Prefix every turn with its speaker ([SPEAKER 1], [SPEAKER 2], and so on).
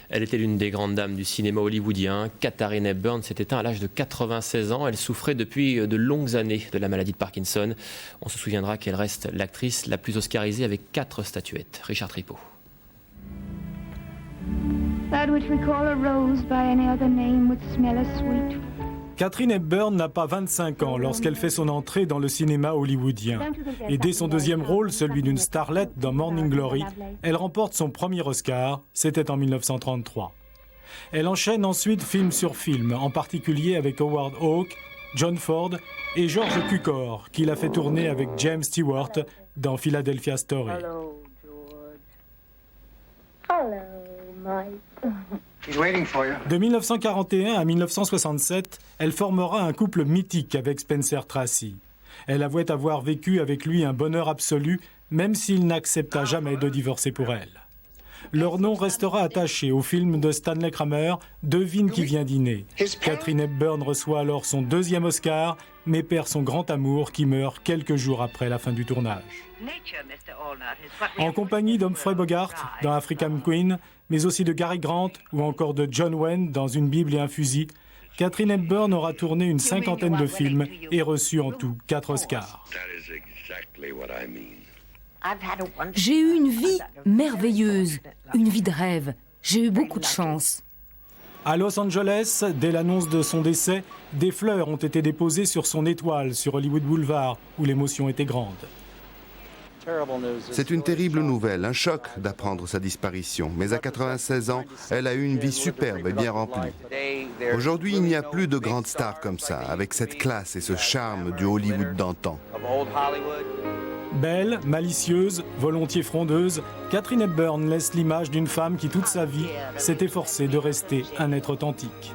[SPEAKER 1] Elle était l'une des grandes dames du cinéma hollywoodien. Katharine Hepburn s'est éteinte à l'âge de 96 ans. Elle souffrait depuis de longues années de la maladie de Parkinson. On se souviendra qu'elle reste l'actrice la plus oscarisée avec 4 statuettes. Richard Tripot.
[SPEAKER 2] That which we call a rose by any other name would smell as sweet.
[SPEAKER 3] Katharine Hepburn n'a pas 25 ans lorsqu'elle fait son entrée dans le cinéma hollywoodien. Et dès son deuxième rôle, celui d'une starlette dans Morning Glory, elle remporte son premier Oscar, c'était en 1933. Elle enchaîne ensuite film sur film, en particulier avec Howard Hawks, John Ford et George Cukor, qui l'a fait tourner avec James Stewart dans Philadelphia Story.
[SPEAKER 2] Hello, George. Hello, Mike.
[SPEAKER 3] De 1941 à 1967, elle formera un couple mythique avec Spencer Tracy. Elle avouait avoir vécu avec lui un bonheur absolu, même s'il n'accepta jamais de divorcer pour elle. Leur nom restera attaché au film de Stanley Kramer, Devine qui vient dîner. Katharine Hepburn reçoit alors son deuxième Oscar, mais perd son grand amour qui meurt quelques jours après la fin du tournage. En compagnie d'Humphrey Bogart dans African Queen, mais aussi de Cary Grant ou encore de John Wayne dans Une Bible et un fusil, Katharine Hepburn aura tourné une cinquantaine de films et reçu en tout 4 Oscars.
[SPEAKER 4] J'ai eu une vie merveilleuse, une vie de rêve. J'ai eu beaucoup de chance.
[SPEAKER 3] À Los Angeles, dès l'annonce de son décès, des fleurs ont été déposées sur son étoile sur Hollywood Boulevard, où l'émotion était grande.
[SPEAKER 5] C'est une terrible nouvelle, un choc d'apprendre sa disparition. Mais à 96 ans, elle a eu une vie superbe et bien remplie. Aujourd'hui, il n'y a plus de grandes stars comme ça, avec cette classe et ce charme du Hollywood d'antan.
[SPEAKER 3] Belle, malicieuse, volontiers frondeuse, Katharine Hepburn laisse l'image d'une femme qui toute sa vie s'est efforcée de rester un être authentique.